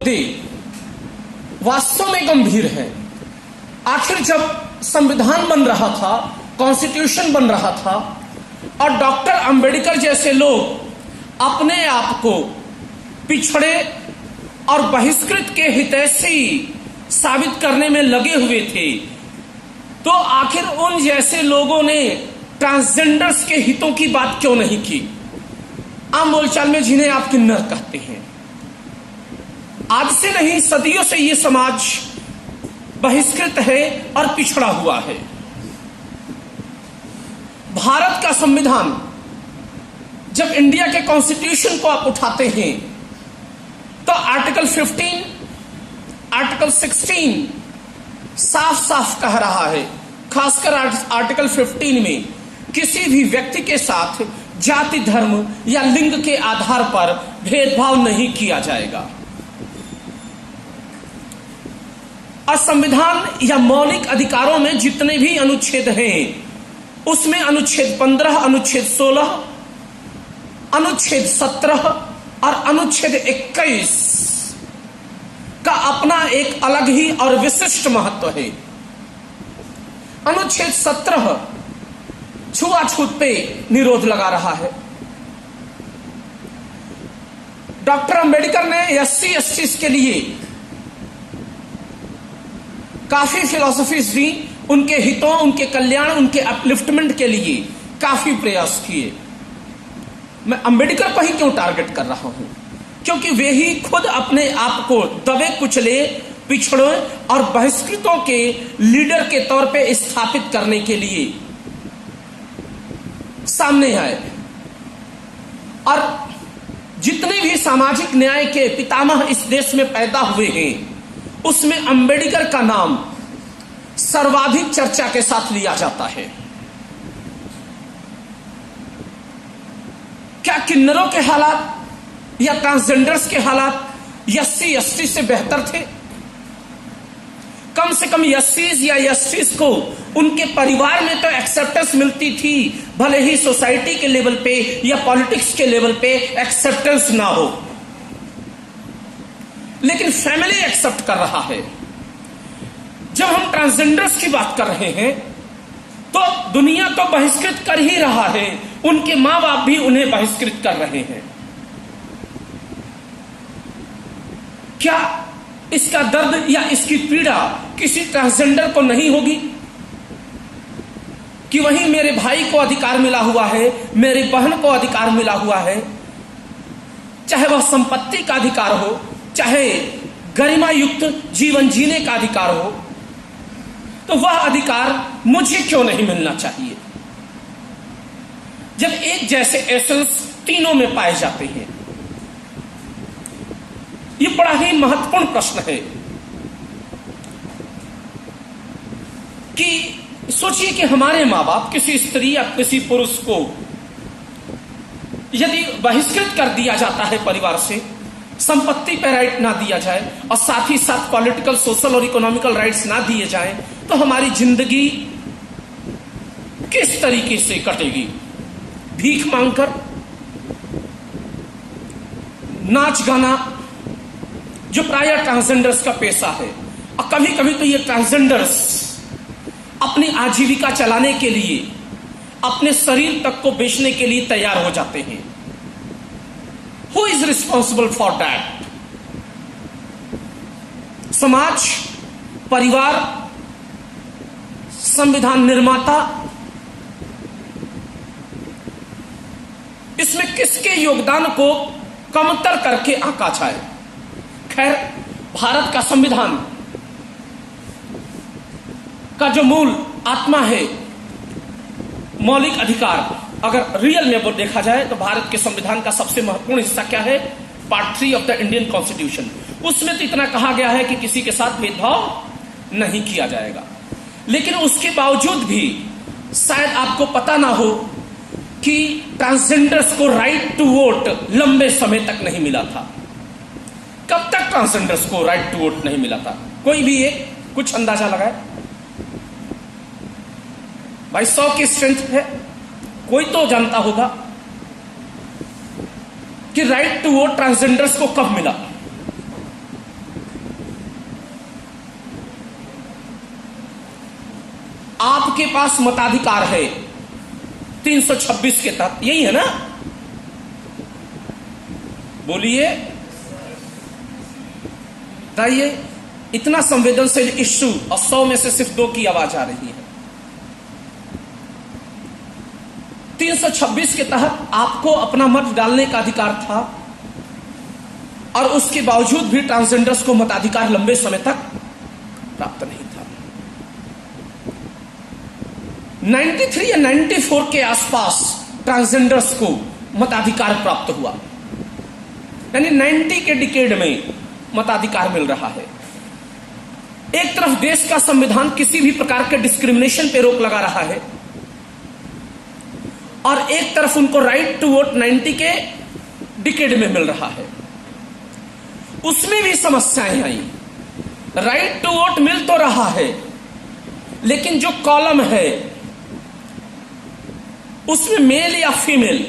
मुद्दे वास्तव में गंभीर हैं। आखिर जब संविधान बन रहा था, कॉन्स्टिट्यूशन बन रहा था और डॉक्टर अंबेडकर जैसे लोग अपने आप को पिछड़े और बहिष्कृत के हितैषी साबित करने में लगे हुए थे, तो आखिर उन जैसे लोगों ने ट्रांसजेंडर्स के हितों की बात क्यों नहीं की? आम बोलचाल में जिन्हें आप किन्नर कहते हैं, आज से नहीं सदियों से ये समाज बहिष्कृत है और पिछड़ा हुआ है। भारत का संविधान, जब इंडिया के कॉन्स्टिट्यूशन को आप उठाते हैं तो आर्टिकल 15, आर्टिकल 16 साफ साफ कह रहा है, खासकर आर्टिकल 15 में किसी भी व्यक्ति के साथ जाति, धर्म या लिंग के आधार पर भेदभाव नहीं किया जाएगा। और संविधान या मौलिक अधिकारों में जितने भी अनुच्छेद हैं, उसमें अनुच्छेद 15, अनुच्छेद 16, अनुच्छेद 17 और अनुच्छेद 21 का अपना एक अलग ही और विशिष्ट महत्व है। अनुच्छेद 17 छुआछूत पे निरोध लगा रहा है। डॉक्टर अंबेडकर ने एससी एसटी के लिए काफी फिलॉसफीज दी, उनके हितों, उनके कल्याण, उनके अपलिफ्टमेंट के लिए काफी प्रयास किए। मैं अंबेडकर को ही क्यों टारगेट कर रहा हूं? क्योंकि वे ही खुद अपने आप को दबे कुचले, पिछड़े और बहिष्कृतों के लीडर के तौर पे स्थापित करने के लिए सामने आए। और जितने भी सामाजिक न्याय के पितामह इस देश में पैदा हुए हैं, उसमें अंबेडकर का नाम सर्वाधिक चर्चा के साथ लिया जाता है। क्या किन्नरों के हालात या ट्रांसजेंडर्स के हालात एससी एसटी से बेहतर थे? कम से कम एससीज या एसटीज को उनके परिवार में तो एक्सेप्टेंस मिलती थी, भले ही सोसाइटी के लेवल पे या पॉलिटिक्स के लेवल पे एक्सेप्टेंस ना हो, लेकिन फैमिली एक्सेप्ट कर रहा है। जब हम ट्रांसजेंडर्स की बात कर रहे हैं तो दुनिया तो बहिष्कृत कर ही रहा है, उनके मां बाप भी उन्हें बहिष्कृत कर रहे हैं। क्या इसका दर्द या इसकी पीड़ा किसी ट्रांसजेंडर को नहीं होगी कि वहीं मेरे भाई को अधिकार मिला हुआ है, मेरी बहन को अधिकार मिला हुआ है, चाहे वह संपत्ति का अधिकार हो, चाहे गरिमा युक्त जीवन जीने का अधिकार हो, तो वह अधिकार मुझे क्यों नहीं मिलना चाहिए? जब एक जैसे एसेंस तीनों में पाए जाते हैं। यह बड़ा ही महत्वपूर्ण प्रश्न है कि सोचिए कि हमारे मां बाप किसी स्त्री या किसी पुरुष को यदि बहिष्कृत कर दिया जाता है परिवार से, संपत्ति पर राइट ना दिया जाए और साथ ही साथ पॉलिटिकल, सोशल और इकोनॉमिकल राइट्स ना दिए जाएं, तो हमारी जिंदगी किस तरीके से कटेगी? भीख मांगकर, नाच गाना, जो प्राय ट्रांसजेंडर्स का पेशा है। और कभी कभी तो ये ट्रांसजेंडर्स अपनी आजीविका चलाने के लिए अपने शरीर तक को बेचने के लिए तैयार हो जाते हैं। Who is responsible for that? समाज, परिवार, संविधान निर्माता, इसमें किसके योगदान को कमतर करके आंका जाए? खैर, भारत का संविधान का जो मूल आत्मा है, मौलिक अधिकार, अगर रियल में वो देखा जाए तो भारत के संविधान का सबसे महत्वपूर्ण हिस्सा क्या है? Part 3 of the Indian constitution. उसमें तो इतना कहा गया है कि किसी के साथ भेदभाव नहीं किया जाएगा, लेकिन उसके बावजूद भी शायद आपको पता ना हो कि ट्रांसजेंडर्स को राइट टू वोट लंबे समय तक नहीं मिला था। कब तक ट्रांसजेंडर्स को राइट टू वोट नहीं मिला था? कोई भी एक कुछ अंदाजा लगाए भाई। 100 की स्ट्रेंथ है, कोई तो जानता होगा कि राइट टू वोट ट्रांसजेंडर्स को कब मिला। आपके पास मताधिकार है 326 के तहत, यही है ना? बोलिए, बताइए। इतना संवेदनशील इश्यू और 100 में से सिर्फ 2 की आवाज आ रही है। 326 के तहत आपको अपना मत डालने का अधिकार था और उसके बावजूद भी ट्रांसजेंडर्स को मताधिकार लंबे समय तक प्राप्त नहीं था। 93 या 94 के आसपास ट्रांसजेंडर्स को मताधिकार प्राप्त हुआ, यानी 90 के डिकेड में मताधिकार मिल रहा है। एक तरफ देश का संविधान किसी भी प्रकार के डिस्क्रिमिनेशन पे रोक लगा रहा है और एक तरफ उनको राइट टू वोट 90 के डिकेड में मिल रहा है। उसमें भी समस्याएं आई। राइट टू वोट मिल तो रहा है, लेकिन जो कॉलम है उसमें मेल या फीमेल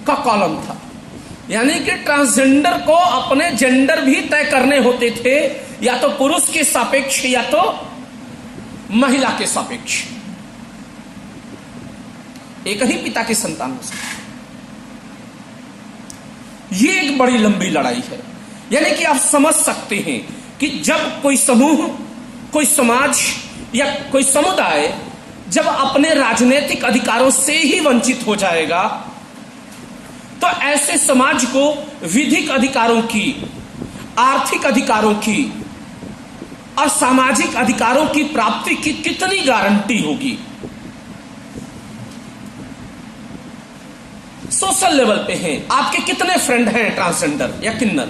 का कॉलम था, यानी कि ट्रांसजेंडर को अपने जेंडर भी तय करने होते थे, या तो पुरुष के सापेक्ष या तो महिला के सापेक्ष। एक ही पिता की संतान हो सकती। ये एक बड़ी लंबी लड़ाई है। यानी कि आप समझ सकते हैं कि जब कोई समूह, कोई समाज या कोई समुदाय जब अपने राजनीतिक अधिकारों से ही वंचित हो जाएगा, तो ऐसे समाज को विधिक अधिकारों की, आर्थिक अधिकारों की और सामाजिक अधिकारों की प्राप्ति की कितनी गारंटी होगी। सोशल लेवल पे हैं, आपके कितने फ्रेंड हैं ट्रांसजेंडर या किन्नर?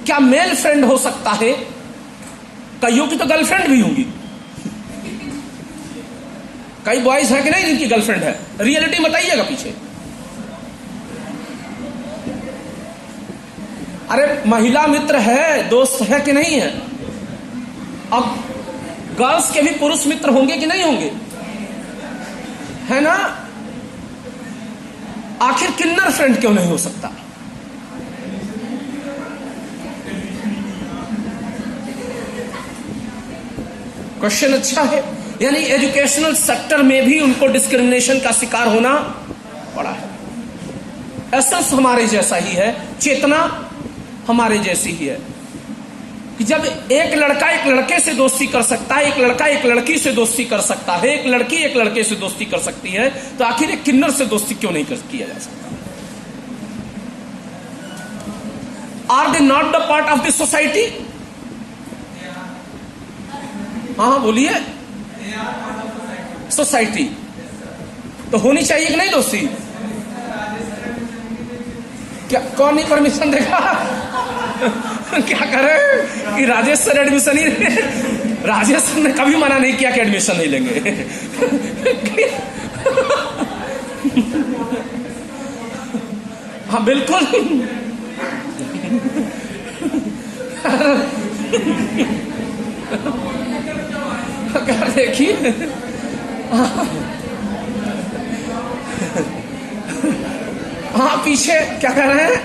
क्या मेल फ्रेंड हो सकता है? कईयों की तो गर्लफ्रेंड भी होंगी। कई बॉयज है कि नहीं जिनकी गर्लफ्रेंड है? रियलिटी बताइएगा पीछे। अरे महिला मित्र है, दोस्त है कि नहीं है? अब गर्ल्स के भी पुरुष मित्र होंगे कि नहीं होंगे? है ना? आखिर किन्नर फ्रेंड क्यों नहीं हो सकता? क्वेश्चन अच्छा है। यानी एजुकेशनल सेक्टर में भी उनको डिस्क्रिमिनेशन का शिकार होना पड़ा है। एसेंस हमारे जैसा ही है, चेतना हमारे जैसी ही है कि जब एक लड़का एक लड़के से दोस्ती कर सकता है, एक लड़का एक लड़की से दोस्ती कर सकता है, एक लड़की एक लड़के से दोस्ती कर सकती है, तो आखिर एक किन्नर से दोस्ती क्यों नहीं किया जा सकता? Are they not the part of the society? हाँ बोलिए। सोसाइटी तो होनी चाहिए कि नहीं दोस्ती? क्या कौन नहीं परमिशन देगा? क्या करे कि राजेश सर एडमिशन ही राजेश सर ने कभी मना नहीं किया कि एडमिशन नहीं लेंगे। हाँ बिल्कुल। देखिए हाँ पीछे क्या कह रहे हैं?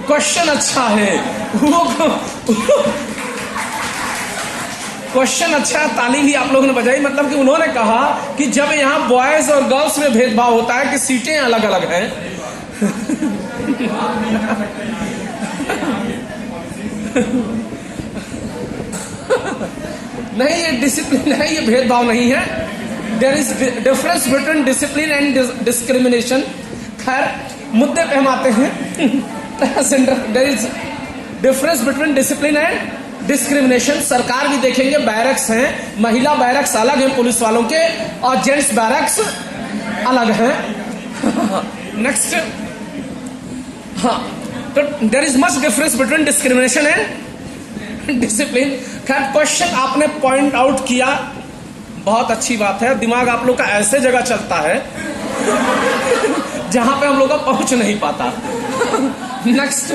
क्वेश्चन अच्छा है, वो क्वेश्चन अच्छा, ताली भी आप लोगों ने बजाई। मतलब कि उन्होंने कहा कि जब यहाँ बॉयज और गर्ल्स में भेदभाव होता है कि सीटें अलग अलग हैं। नहीं, ये डिसिप्लिन है, ये भेदभाव नहीं है। There is difference between discipline and discrimination. खैर मुद्दे पे हम आते हैं। There is difference between discipline and discrimination. सरकार भी देखेंगे, बैरक्स हैं, महिला बैरक्स अलग हैं पुलिस वालों के, और जेंट्स बैरक्स अलग हैं। नेक्स्ट, हाँ, तो there is much difference between discrimination and discipline. खैर क्वेश्चन आपने पॉइंट आउट किया, बहुत अच्छी बात है। दिमाग आप लोग का ऐसे जगह चलता है जहां पे हम लोग का पहुंच नहीं पाता। नेक्स्ट,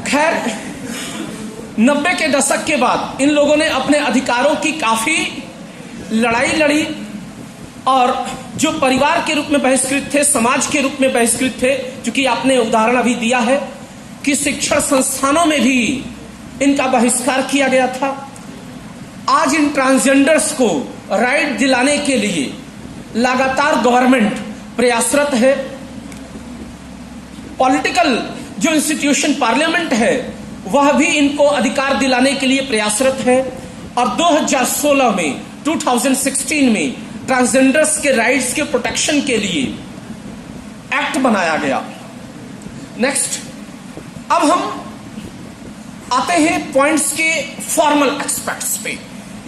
खैर 90 के दशक के बाद इन लोगों ने अपने अधिकारों की काफी लड़ाई लड़ी और जो परिवार के रूप में बहिष्कृत थे, समाज के रूप में बहिष्कृत थे, क्योंकि आपने उदाहरण अभी दिया है कि शिक्षण संस्थानों में भी इनका बहिष्कार किया गया था। आज इन ट्रांसजेंडर्स को राइट दिलाने के लिए लगातार गवर्नमेंट प्रयासरत है। पॉलिटिकल जो इंस्टीट्यूशन पार्लियामेंट है वह भी इनको अधिकार दिलाने के लिए प्रयासरत है। और 2016 में 2016 में ट्रांसजेंडर्स के राइट्स के प्रोटेक्शन के लिए एक्ट बनाया गया। नेक्स्ट, अब हम आते हैं पॉइंट्स के फॉर्मल एस्पेक्ट्स पे,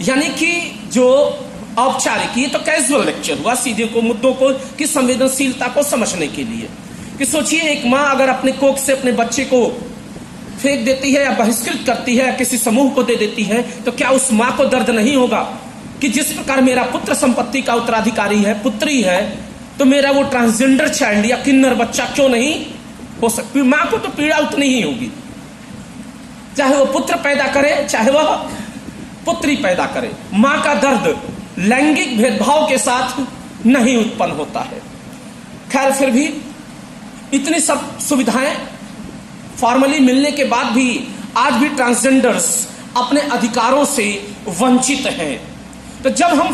यानी कि जो औपचारिक, ये तो कैजुअल लेक्चर हुआ सीधे को मुद्दों को की संवेदनशीलता को समझने के लिए। कि सोचिए एक माँ अगर अपने कोख से अपने बच्चे को फेंक देती है या बहिष्कृत करती है या किसी समूह को दे देती है, तो क्या उस माँ को दर्द नहीं होगा कि जिस प्रकार मेरा पुत्र संपत्ति का उत्तराधिकारी है, पुत्री है, तो मेरा वो ट्रांसजेंडर चाइल्ड या किन्नर बच्चा क्यों नहीं हो सकती? माँ को तो पीड़ा उतनी ही होगी, चाहे वो पुत्र पैदा करे चाहे वह पुत्री पैदा करे। माँ का दर्द लैंगिक भेदभाव के साथ नहीं उत्पन्न होता है। खैर, फिर भी इतनी सब सुविधाएं फॉर्मली मिलने के बाद भी आज भी ट्रांसजेंडर्स अपने अधिकारों से वंचित हैं। तो जब हम